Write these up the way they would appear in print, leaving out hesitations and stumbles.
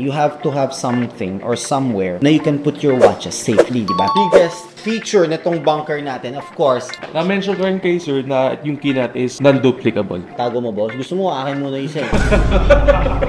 You have to have something or somewhere na you can put your watches safely, di ba? Biggest feature na tong bunker natin, of course. Na-mention ko rin kay sir na yung key nut is non-duplicable. Tago mo, boss. Gusto mo, akin muna isa.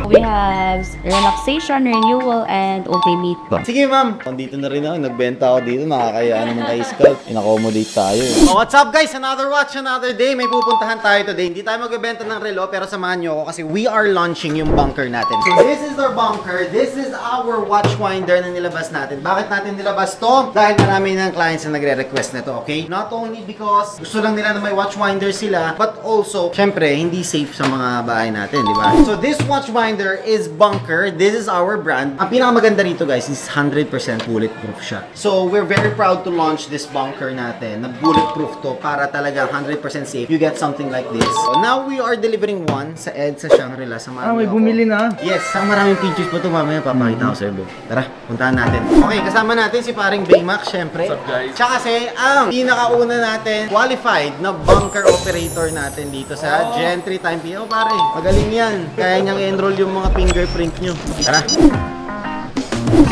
We have relaxation, renewal, and ultimate. Sige, ma'am. Dito na rin ako. Nagbenta ako dito. Nakakaya naman kay Scalp. In-accommodate tayo. Oh, what's up, guys? Another watch, another day. May pupuntahan tayo today. Hindi tayo magbebenta ng relo, pero samahan nyo ako kasi we are launching yung bunker natin. So, this is our bunker. This is our watch winder na nilabas natin. Bakit natin nilabas to? Dahil marami ng clients na nagre-request nito, okay? Not only because gusto lang nila na may watch winder sila, but also, syempre, hindi safe sa mga bahay natin, di ba? So, this watch winder is Bunker. This is our brand. Ang pinakamaganda rito, guys, is 100% bulletproof siya. So, we're very proud to launch this bunker natin na bulletproof to para talaga 100% safe. You get something like this. So, now we are delivering one sa Ed sa Shangri-La. May bumili na. Yes, ang maraming pictures pa ito. Mamaya papakita ko, sir. Tara, puntahan natin. Okay, kasama natin si paring Baymax, syempre. What's up, guys? Tsaka kasi, ang pinakauna natin, qualified na bunker operator natin dito sa Gentry Time PO, pare. Magaling yan. Kaya niyang enroll yung mga fingerprint nyo. Tara.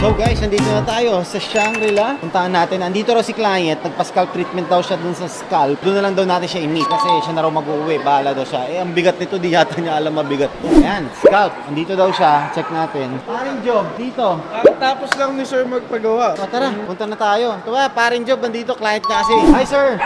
So guys, nandito na tayo sa Shangri-La. Puntahan natin. Andito raw si client. Nagpa-scalp treatment daw siya dun sa scalp. Doon na lang daw natin siya i-meet. Kasi siya na raw mag-uwi. Bahala daw siya. Eh, ang bigat nito. Di yata niya alam mabigat. Ayan, scalp. Andito daw siya. Check natin. Paring job. Dito. Tapos lang ni sir magpagawa. O, tara. Punta na tayo. Ito ba, paring job. Nandito. Client niya kasi. Hi, sir.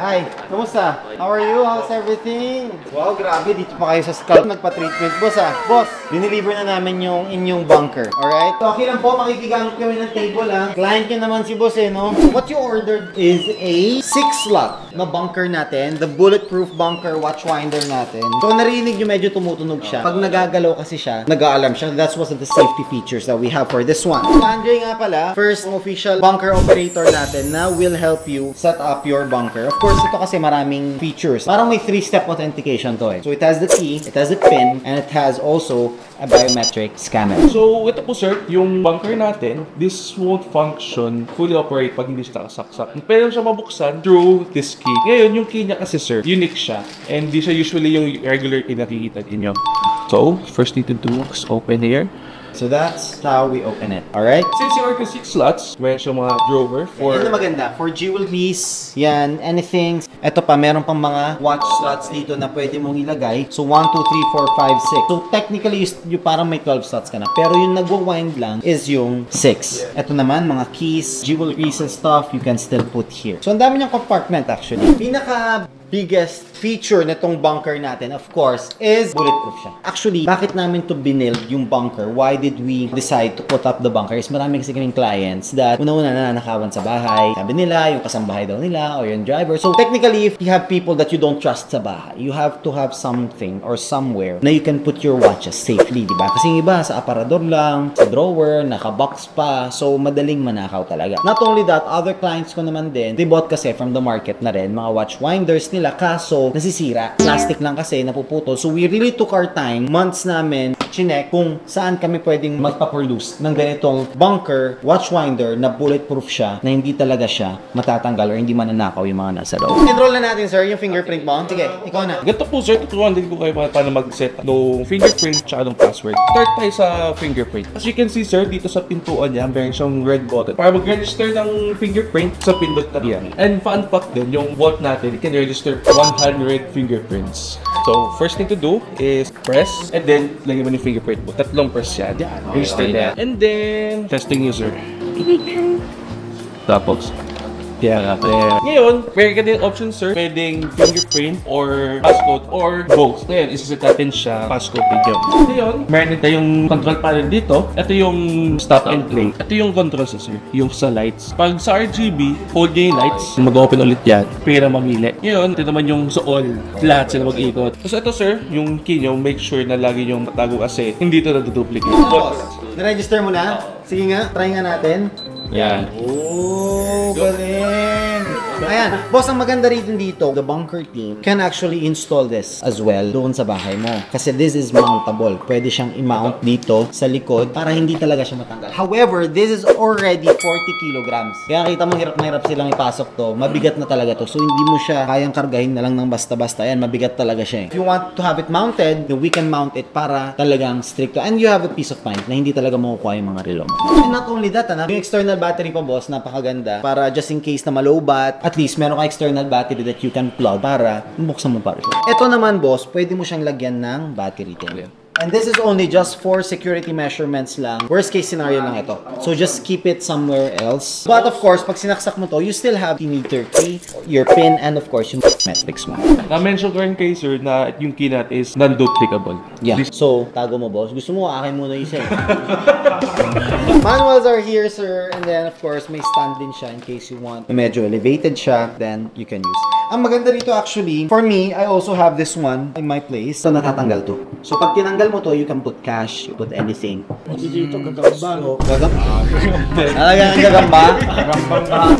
Hi. Kumusta? How are you? How's everything? Wow, grabe. Dito pa kayo sa scalp. Nagpa-treatment. Boss, ah. Boss, dineliver na namin yung inyong bunker. Alright? So, okay lang po. Makikigamit kami ng table, ah. Client nyo naman si boss, eh, no? What you ordered is a 6-slot na bunker natin. The bulletproof bunker watchwinder natin. So, narinig nyo medyo tumutunog siya. Pag nagagalaw kasi siya, nag-aalarm siya. That's one of the safety features that we have for this one. So, Andre nga pala, first official bunker operator natin na will help you set up your bunker. Of course, ito kasi maraming features. Parang may 3-step authentication to, eh. So, it has the key, it has the pin, and it has also a biometric scanner. So, ito po sir, yung bunker natin, this won't function, fully operate pag hindi siya nakasaksak. Pwede siya mabuksan through this key. Ngayon, yung key niya kasi sir, unique siya. And di siya usually yung regular key na nakikita ninyo. So, first thing to do is open here. So that's how we open it. Alright? Since you order 6 slots, meron siya mga drawer for... Yan na maganda. For jewelries, yan, anything. Ito pa, meron pang mga watch slots dito na pwede mong ilagay. So, 1, 2, 3, 4, 5, 6. So, technically, you parang may 12 slots ka na. Pero yung nagwa-wind lang is yung 6. Ito naman, mga keys, jewelries and stuff, you can still put here. So, ang dami niyang compartment actually. Pinaka biggest feature nitong bunker natin, of course, is bulletproof siya. Actually, bakit namin to binuild yung bunker? Why did we decide to put up the bunker? Is marami kasi kaming clients that una-una nananakawan sa bahay. Sabi nila, yung kasambahay daw nila, or yung driver. So, technically, if you have people that you don't trust sa bahay, you have to have something or somewhere na you can put your watches safely, di ba? Kasi yung iba, sa aparador lang, sa drawer, nakabox pa. So, madaling manakaw talaga. Not only that, other clients ko naman din, they bought kasi from the market na rin, mga watch winders nila, kaso nasisira. Plastic lang kasi, napuputol. So, we really took our time, months namin, chinek kung saan kami pwedeng magpa-produce ng ganitong bunker, watchwinder na bulletproof siya, na hindi talaga siya matatanggal or hindi mananakaw yung mga nasa loob. Enroll na natin, sir, yung fingerprint mo. Sige, ikaw na. Ganito po sir, tuturuan din ko kayo paano mag-set ng fingerprint at ng password. Start tayo sa fingerprint. As you can see sir, dito sa pintuan niya, meron siyang red button. Para mag-register ng fingerprint sa pindot na yan. And fun fact din, yung vault natin, it can register 100 fingerprints. So, first thing to do is press, and then, lagyan mo yung fingerprint mo. Tatlong press yan. Register na. And then, testing user. Tapos, ngayon, meron ka din option sir, pwedeng fingerprint or passcode or both. Ngayon, isiset natin siya passcode video. Ngayon, meron din tayong control panel dito. Ito yung stop and play. Ito yung control sir, yung sa lights. Pag sa RGB, hold nyo yung lights. Mag-open ulit yan. Pwede mamili. Ngayon, ito naman yung sa all. Lahat sila mag-ikot. Tapos ito sir, yung key nyo, make sure na lagi yung matago kasi hindi ito na-duplicate. Na-register mo na? Sige nga, try nga natin. Yan. Oh, galing! Ayan, boss, ang maganda rin dito, the bunker team can actually install this as well doon sa bahay mo. Kasi this is mountable. Pwede siyang i-mount dito sa likod para hindi talaga siya matanggal. However, this is already 40 kilograms. Kaya kita mo, hirap na hirap silang ipasok to. Mabigat na talaga to. So, hindi mo siya kayang kargahin na lang ng basta-basta. Ayan, mabigat talaga siya. If you want to have it mounted, then we can mount it para talagang stricto. And you have a peace of mind na hindi talaga makukuha yung mga relo mo. And not only that, yung external battery pa, boss, napakaganda. Para just in case na malobat, at least meron ka external battery that you can plug para buksan mo pa rin. Ito naman, boss, pwede mo siyang lagyan ng battery din. And this is only just for security measurements lang. Worst case scenario lang ito. So just keep it somewhere else. But of course, pag sinaksak mo to, you still have the meter key, your pin, and of course, yung metrics mo. Na-mention ko rin kay sir na yung key nut is non-duplicable. Yeah. So, tago mo, boss. Gusto mo, akin muna isa. Manuals are here, sir. And then, of course, may stand din siya in case you want. Medyo elevated siya, then you can use. Ang maganda dito actually, for me, I also have this one in my place. So, natatanggal to. So, pag tinanggal mo to, you can put cash, you put anything. Dito, gagamba. So, gagamba? Talagang gagamba?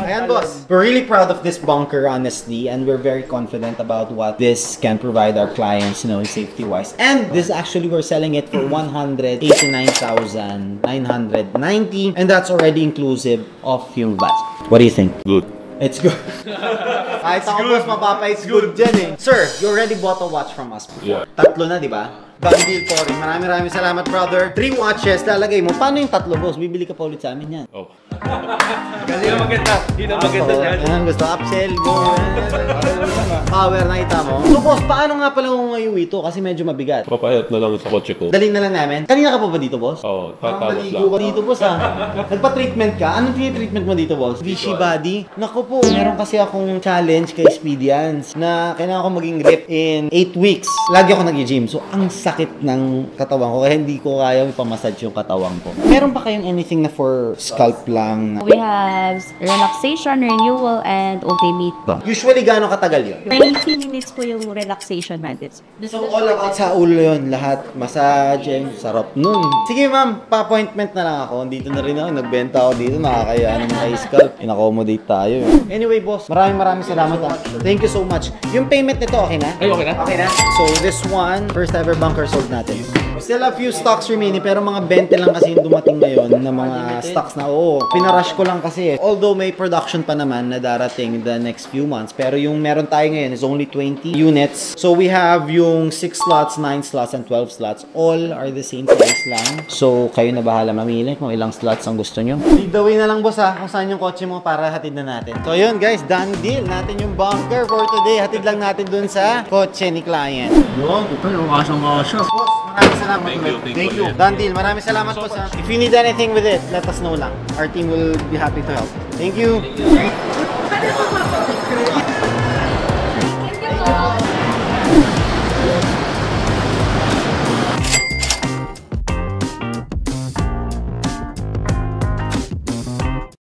Ayan, boss. We're really proud of this bunker, honestly. And we're very confident about what this can provide our clients, you know, safety-wise. And this actually, we're selling it for 189,990. And that's already inclusive of fuel VAT. What do you think? Good. It's good. Kahit ako, boss, mapapa-it's good dyan eh. Sir, you already bought a watch from us before. Yeah. Tatlo na, di ba? Done deal po rin. Maraming salamat, brother. 3 watches, lalagay mo. Paano yung tatlo, boss? Bibili ka pa ulit sa amin yan. Oh. Kasi yung maganda. Yun ang maganda niyan. Yan, gusto. Upsell, go. Power, nakita mo. So, boss, paano nga pala uuwi ito? Kasi medyo mabigat. Papayat na lang sa kotse ko. Dalhin na lang namin. Kanina ka pa ba dito, boss? Oo, Parang tatapos maligo lang. ka dito, boss, ha? Nagpa-treatment ka? Anong treatment mo dito, boss? Vichy body? Naku po, meron kasi akong challenge kay Speedians na kailangan ko maging rip in 8 weeks. Lagi ako nag-gym. So, ang sakit ng katawan ko kaya hindi ko kaya ipamassage yung katawan ko. Meron pa kayong anything na for scalp lang? We have relaxation, renewal, and ultimate. Usually, gaano katagal yun? 90 minutes po yung relaxation methods. So, all about sa ulo yun. Lahat. Massaging. Sarap nun. Sige, ma'am. Pa-appointment na lang ako. Dito na rin ako. Nagbenta ako dito. Nakakaya ng mga scalp. In-accommodate tayo. Anyway, boss. Maraming salamat. Thank you so much. Yung payment nito, okay na? Ay, okay na? Okay na. So, this one, first ever bunker sold natin. Still a few stocks remaining, pero mga 20 lang kasi yung dumating ngayon na mga stocks na, pinarush ko lang kasi. Although may production pa naman na darating the next few months, pero yung meron tayo ngayon is only 20 units. So we have yung 6 slots, 9 slots, and 12 slots. All are the same price lang. So kayo na bahala mamili kung ilang slots ang gusto nyo. Lead the way na lang, boss, ha, kung saan yung kotse mo para hatid na natin. So yun, guys, done deal natin yung bunker for today. Hatid lang natin dun sa kotse ni client. Yun, ito yung kasang-kasang. Boss, maraming salamat. Thank you. Done deal. Maraming salamat po sa... If you need anything with it, let us know lang. Our team will be happy to help. Thank you.